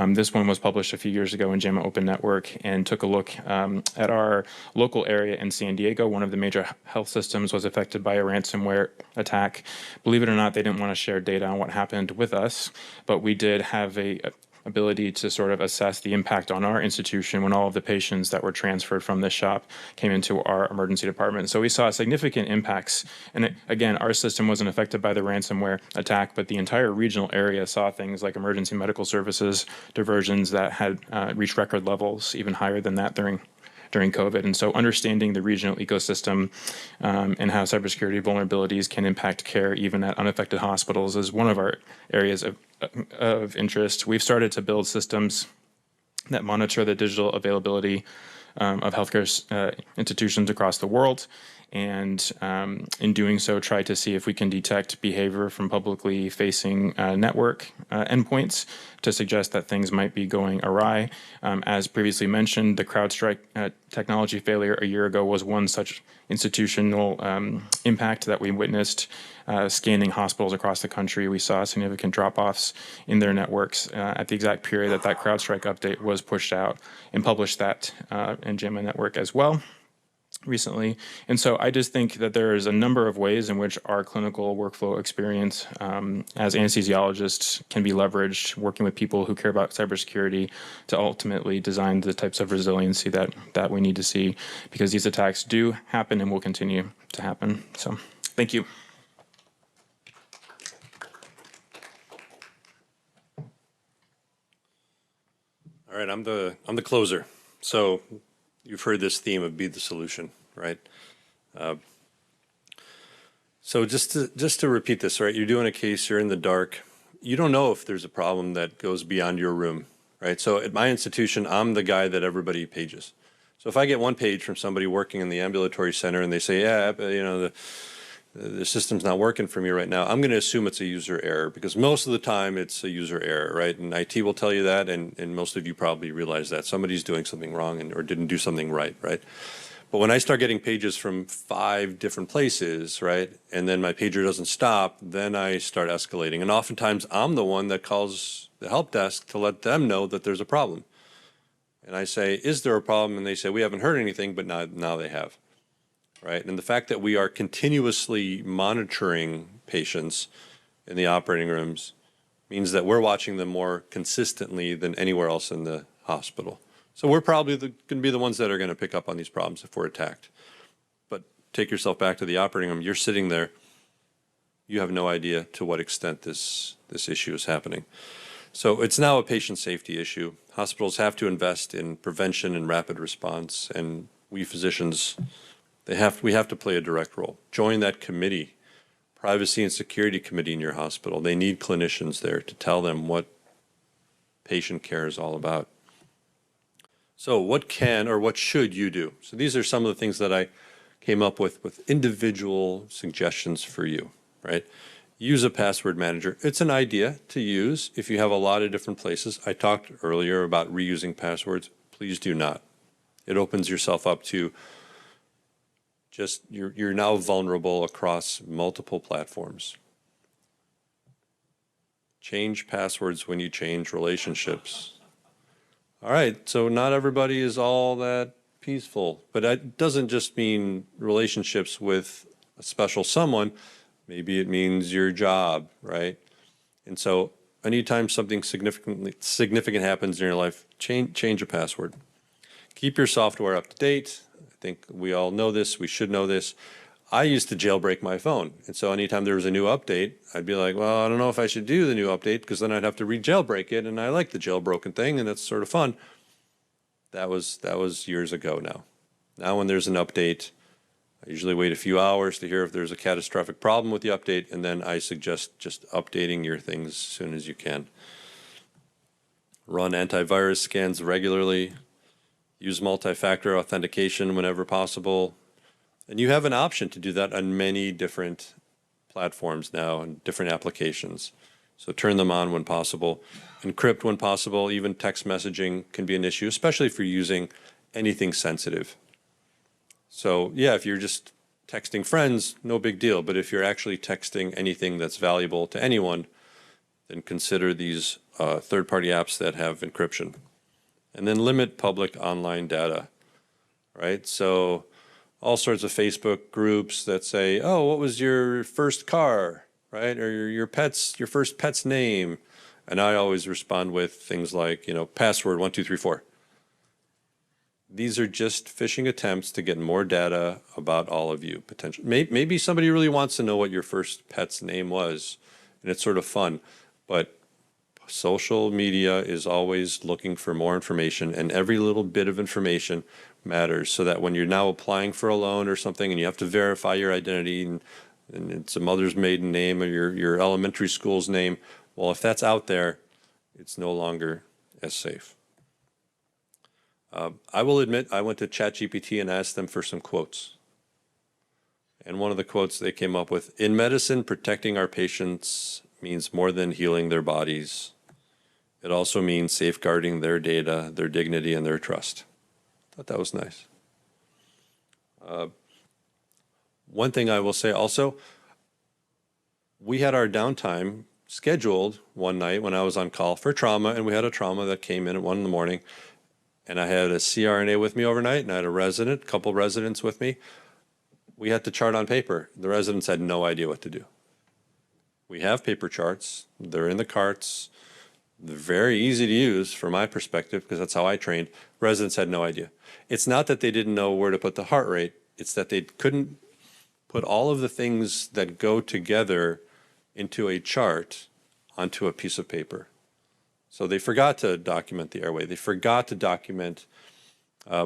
Speaker 4: This one was published a few years ago in JAMA Open Network and took a look at our local area in San Diego. One of the major health systems was affected by a ransomware attack. Believe it or not, they didn't want to share data on what happened with us, but we did have a ability to sort of assess the impact on our institution when all of the patients that were transferred from this shop came into our emergency department. So we saw significant impacts. And again, our system wasn't affected by the ransomware attack, but the entire regional area saw things like emergency medical services diversions that had reached record levels, even higher than that during COVID. And so understanding the regional ecosystem and how cybersecurity vulnerabilities can impact care even at unaffected hospitals is one of our areas of interest. We've started to build systems that monitor the digital availability of healthcare institutions across the world, and in doing so, try to see if we can detect behavior from publicly facing network endpoints to suggest that things might be going awry. As previously mentioned, the CrowdStrike technology failure a year ago was one such institutional impact that we witnessed. Scanning hospitals across the country, we saw significant drop-offs in their networks at the exact period that CrowdStrike update was pushed out, and published that in JAMA Network as well recently. And so I just think that there is a number of ways in which our clinical workflow experience as anesthesiologists can be leveraged, working with people who care about cybersecurity to ultimately design the types of resiliency that we need to see, because these attacks do happen and will continue to happen. So thank you.
Speaker 1: All right, I'm the closer. So you've heard this theme of be the solution, right? So just to repeat this, right? You're doing a case, you're in the dark. You don't know if there's a problem that goes beyond your room, right? So at my institution, I'm the guy that everybody pages. So if I get one page from somebody working in the ambulatory center and they say, yeah, the system's not working for me right now, I'm going to assume it's a user error, because most of the time it's a user error, right? And IT will tell you that, and most of you probably realize that somebody's doing something wrong or didn't do something right, right? But when I start getting pages from 5 different places, right, and then my pager doesn't stop, then I start escalating. And oftentimes I'm the one that calls the help desk to let them know that there's a problem. And I say, is there a problem? And they say, we haven't heard anything, but now they have, right? And the fact that we are continuously monitoring patients in the operating rooms means that we're watching them more consistently than anywhere else in the hospital. So we're probably going to be the ones that are going to pick up on these problems if we're attacked. But take yourself back to the operating room. You're sitting there. You have no idea to what extent this issue is happening. So it's now a patient safety issue. Hospitals have to invest in prevention and rapid response, and we physicians, we have to play a direct role. Join that committee, privacy and security committee in your hospital. They need clinicians there to tell them what patient care is all about. So what can or what should you do? So these are some of the things that I came up with individual suggestions for you, right? Use a password manager. It's an idea to use if you have a lot of different places. I talked earlier about reusing passwords. Please do not. It opens yourself up to just, you're now vulnerable across multiple platforms. Change passwords when you change relationships. All right, so not everybody is all that peaceful, but that doesn't just mean relationships with a special someone. Maybe it means your job, right? And so anytime something significant happens in your life, change a password. Keep your software up to date. I think we all know this. We should know this. I used to jailbreak my phone. And so anytime there was a new update, I'd be like, well, I don't know if I should do the new update because then I'd have to re-jailbreak it. And I like the jailbroken thing, and that's sort of fun. That was years ago now. Now when there's an update, I usually wait a few hours to hear if there's a catastrophic problem with the update, and then I suggest just updating your things as soon as you can. Run antivirus scans regularly. Use multi-factor authentication whenever possible. And you have an option to do that on many different platforms now and different applications. So turn them on when possible. Encrypt when possible. Even text messaging can be an issue, especially if you're using anything sensitive. So yeah, if you're just texting friends, no big deal. But if you're actually texting anything that's valuable to anyone, then consider these third-party apps that have encryption. And then limit public online data, right? So all sorts of Facebook groups that say, oh, what was your first car, right? Or your first pet's name. And I always respond with things like, password 1234. These are just phishing attempts to get more data about all of you, potentially. Maybe somebody really wants to know what your first pet's name was, and it's sort of fun. But social media is always looking for more information, and every little bit of information matters, so that when you're now applying for a loan or something and you have to verify your identity and it's a mother's maiden name or your elementary school's name, well, if that's out there, it's no longer as safe. I will admit I went to ChatGPT and asked them for some quotes. And one of the quotes they came up with, in medicine, protecting our patients means more than healing their bodies. It also means safeguarding their data, their dignity, and their trust. I thought that was nice. One thing I will say also, we had our downtime scheduled one night when I was on call for trauma, and we had a trauma that came in at 1 a.m, and I had a CRNA with me overnight, and I had a couple residents with me. We had to chart on paper. The residents had no idea what to do. We have paper charts. They're in the carts. They're very easy to use from my perspective because that's how I trained. Residents had no idea. It's not that they didn't know where to put the heart rate. It's that they couldn't put all of the things that go together into a chart onto a piece of paper. So they forgot to document the airway. They forgot to document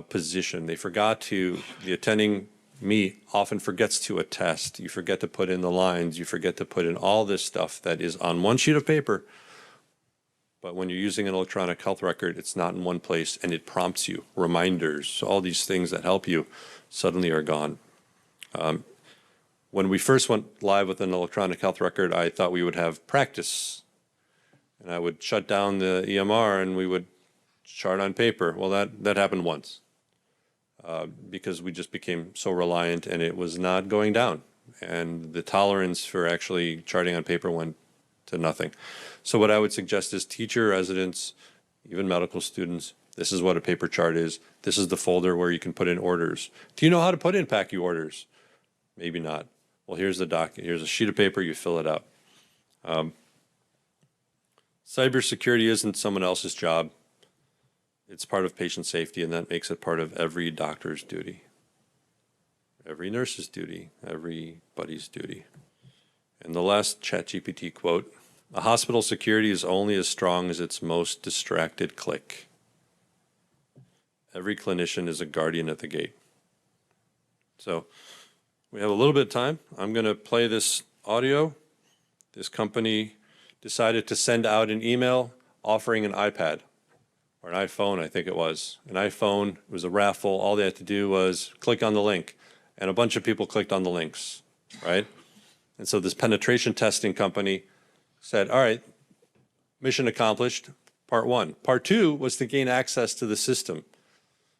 Speaker 1: position. They forgot to, the attending me often forgets to attest. You forget to put in the lines. You forget to put in all this stuff that is on one sheet of paper. But when you're using an electronic health record, it's not in one place, and it prompts you. Reminders, so all these things that help you suddenly are gone. When we first went live with an electronic health record, I thought we would have practice. And I would shut down the EMR and we would chart on paper. Well, that happened once. because we just became so reliant and it was not going down. And the tolerance for actually charting on paper went to nothing. So what I would suggest is teach your residents, even medical students, this is what a paper chart is. This is the folder where you can put in orders. Do you know how to put in PACU orders? Maybe not. Well, here's the document. Here's a sheet of paper. You fill it out. Cybersecurity isn't someone else's job. It's part of patient safety, and that makes it part of every doctor's duty, every nurse's duty, everybody's duty. And the last ChatGPT quote, a hospital security is only as strong as its most distracted click. Every clinician is a guardian at the gate. So we have a little bit of time. I'm going to play this audio. This company decided to send out an email offering an iPad or an iPhone, I think it was. An iPhone, it was a raffle. All they had to do was click on the link, and a bunch of people clicked on the links, right? And so this penetration testing company said, all right, mission accomplished, part one. Part two was to gain access to the system.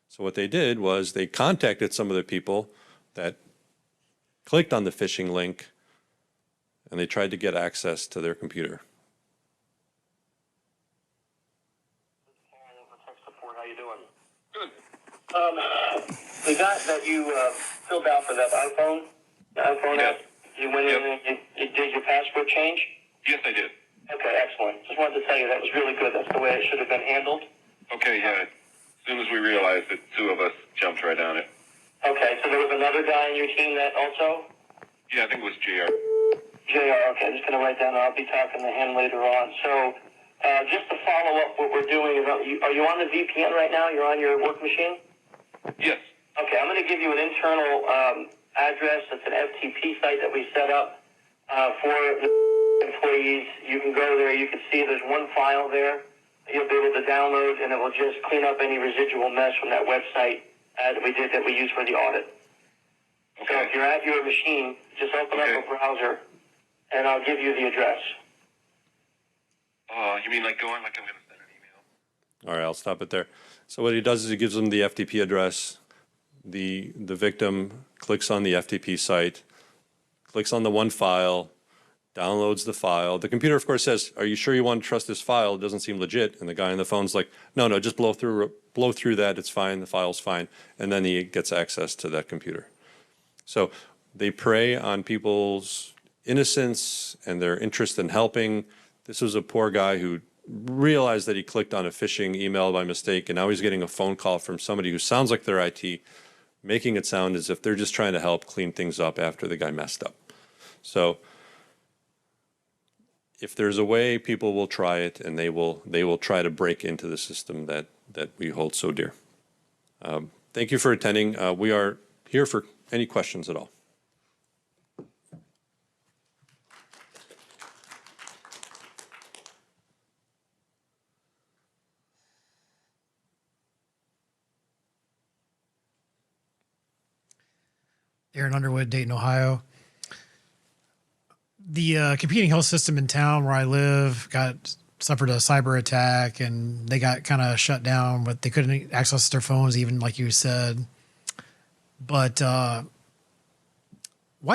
Speaker 1: So what they did was they contacted some of the people that clicked on the phishing link, and they tried to get access to their computer.
Speaker 5: How you doing? Good. The guy that you filled out for that iPhone app, you went in and you did your password change?
Speaker 6: Yes, I did.
Speaker 5: Okay, excellent. Just wanted to tell you that was really good. That's the way it should have been handled.
Speaker 6: Okay, yeah. As soon as we realized it, two of us jumped right on it.
Speaker 5: Okay, so there was another guy on your team that also?
Speaker 6: Yeah, I think it was JR.
Speaker 5: JR, okay. I'm just going to write down. I'll be talking to him later on. So just to follow up what we're doing, are you on the VPN right now? You're on your work machine?
Speaker 6: Yes.
Speaker 5: Okay, I'm going to give you an internal address. It's an FTP site that we set up for the employees. You can go there. You can see there's one file there you'll be able to download, and it will just clean up any residual mess from that website that we use for the audit.
Speaker 6: Okay.
Speaker 5: So if you're at your machine, just open up a browser, and I'll give you the address.
Speaker 6: You mean like going, like I'm going to send an email?
Speaker 1: All right, I'll stop it there. So what he does is he gives them the FTP address. The victim clicks on the FTP site, clicks on the one file, downloads the file. The computer, of course, says, are you sure you want to trust this file? It doesn't seem legit. And the guy on the phone's like, no, just blow through that. It's fine. The file's fine. And then he gets access to that computer. So they prey on people's innocence and their interest in helping. This was a poor guy who realized that he clicked on a phishing email by mistake, and now he's getting a phone call from somebody who sounds like they're IT, making it sound as if they're just trying to help clean things up after the guy messed up. So if there's a way, people will try it, and they will try to break into the system that we hold so dear. Thank you for attending. We are here for any questions at all.
Speaker 7: Aaron Underwood, Dayton, Ohio. The competing health system in town where I live suffered a cyber attack, and they got kind of shut down, but they couldn't access their phones, even like you said. But why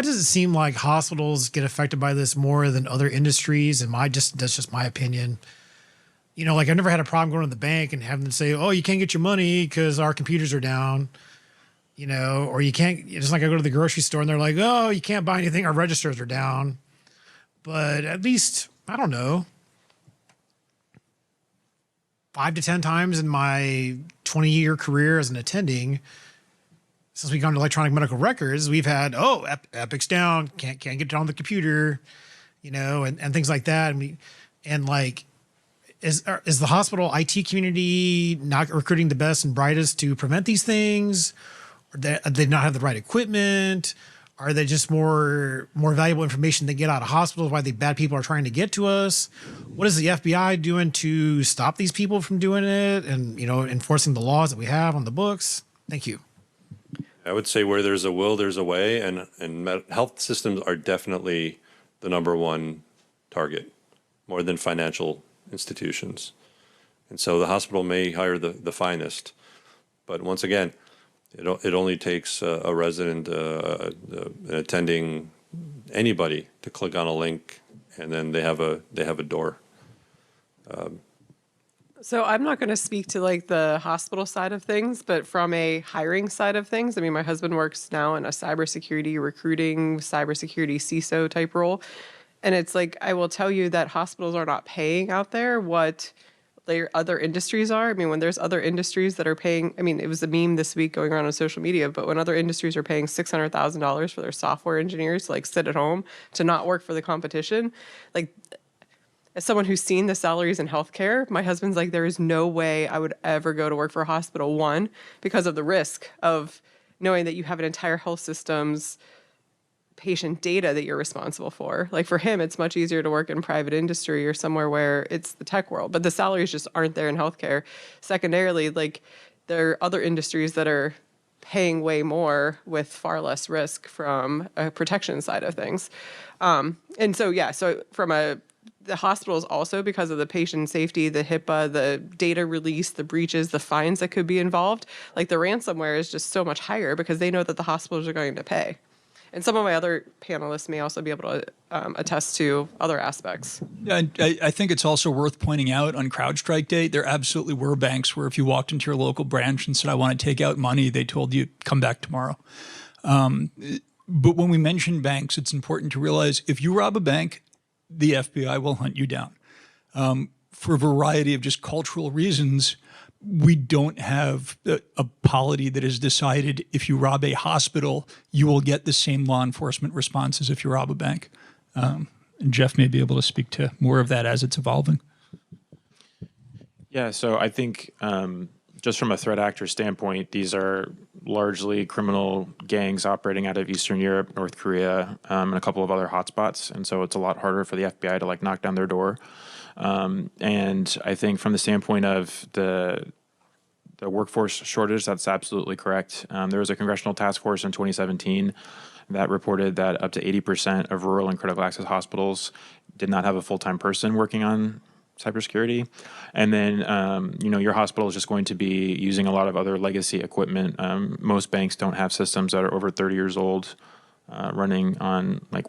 Speaker 7: does it seem like hospitals get affected by this more than other industries? And that's just my opinion. You know, like I've never had a problem going to the bank and having them say, "Oh, you can't get your money because our computers are down." You know, or you can't, just like I go to the grocery store and they're like, "Oh, you can't buy anything. Our registers are down." But at least, I don't know, 5 to 10 times in my 20-year career as an attending, since we've gone to electronic medical records, we've had, Epic's down, can't get it on the computer, you know, and things like that. Is the hospital IT community not recruiting the best and brightest to prevent these things? Or do they not have the right equipment? Are they just more valuable information they get out of hospitals? Why the bad people are trying to get to us? What is the FBI doing to stop these people from doing it and, you know, enforcing the laws that we have on the books? Thank you.
Speaker 1: I would say where there's a will, there's a way, and health systems are definitely the number one target, more than financial institutions. And so the hospital may hire the finest. But once again, It only takes a resident, an attending, anybody to click on a link, and then they have a door.
Speaker 3: So I'm not going to speak to like the hospital side of things, but from a hiring side of things, I mean, my husband works now in a cybersecurity recruiting, cybersecurity CISO type role. And it's like, I will tell you that hospitals are not paying out there what their other industries are. I mean, when there's other industries that are paying, I mean, it was a meme this week going around on social media, but when other industries are paying $600,000 for their software engineers to like sit at home to not work for the competition, like, as someone who's seen the salaries in healthcare, my husband's like, there is no way I would ever go to work for a hospital. One, because of the risk of knowing that you have an entire health system's patient data that you're responsible for. Like for him, it's much easier to work in private industry or somewhere where it's the tech world, but the salaries just aren't there in healthcare. Secondarily, like there are other industries that are paying way more with far less risk from a protection side of things. And so, yeah, so the hospitals also, because of the patient safety, the HIPAA, the data release, the breaches, the fines that could be involved, like the ransomware is just so much higher because they know that the hospitals are going to pay. And some of my other panelists may also be able to attest to other aspects.
Speaker 2: Yeah, and I think it's also worth pointing out on CrowdStrike Day, there absolutely were banks where if you walked into your local branch and said, I want to take out money, they told you, come back tomorrow. But when we mention banks, it's important to realize if you rob a bank, the FBI will hunt you down. For a variety of just cultural reasons, we don't have a polity that has decided if you rob a hospital, you will get the same law enforcement response as if you rob a bank. And Jeff may be able to speak to more of that as it's evolving.
Speaker 4: Yeah, so I think just from a threat actor standpoint, these are largely criminal gangs operating out of Eastern Europe, North Korea, and a couple of other hotspots. And so it's a lot harder for the FBI to like knock down their door. And I think from the standpoint of the workforce shortage, that's absolutely correct. There was a congressional task force in 2017 that reported that up to 80% of rural and critical access hospitals did not have a full-time person working on cybersecurity. And then, your hospital is just going to be using a lot of other legacy equipment. Most banks don't have systems that are over 30 years old running on like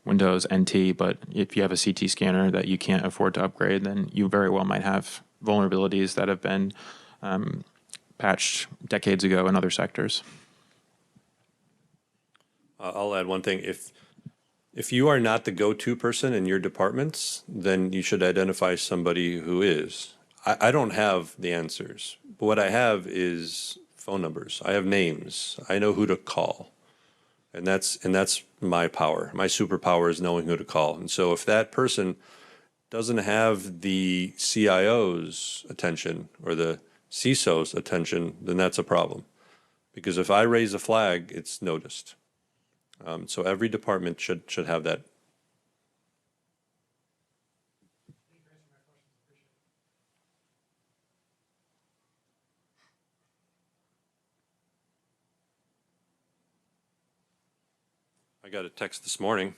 Speaker 4: Windows NT, but if you have a CT scanner that you can't afford to upgrade, then you very well might have vulnerabilities that have been patched decades ago in other sectors.
Speaker 1: I'll add one thing. If you are not the go-to person in your departments, then you should identify somebody who is. I don't have the answers, but what I have is phone numbers. I have names. I know who to call. And that's my power. My superpower is knowing who to call. And so if that person doesn't have the CIO's attention or the CISO's attention, then that's a problem. Because if I raise a flag, it's noticed. So every department should have that. I got a text this morning.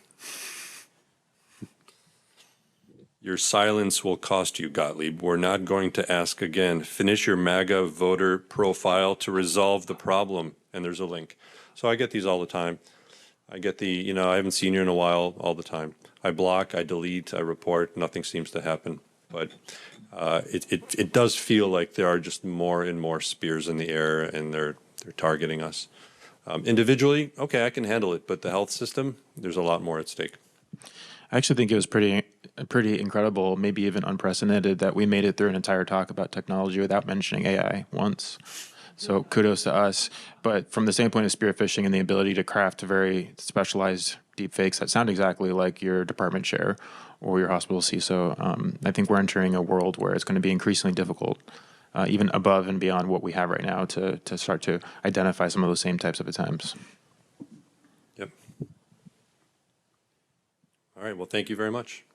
Speaker 1: Your silence will cost you, Gottlieb. We're not going to ask again. Finish your MAGA voter profile to resolve the problem. And there's a link. So I get these all the time. I get I haven't seen you in a while all the time. I block, I delete, I report. Nothing seems to happen. But it does feel like there are just more and more spears in the air, and they're targeting us. Individually, okay, I can handle it. But the health system, there's a lot more at stake.
Speaker 4: I actually think it was pretty incredible, maybe even unprecedented, that we made it through an entire talk about technology without mentioning AI once. So kudos to us. But from the standpoint of spear phishing and the ability to craft very specialized deepfakes that sound exactly like your department chair or your hospital CISO, I think we're entering a world where it's going to be increasingly difficult, even above and beyond what we have right now, to start to identify some of those same types of attempts.
Speaker 1: Yep. All right. Well, thank you very much.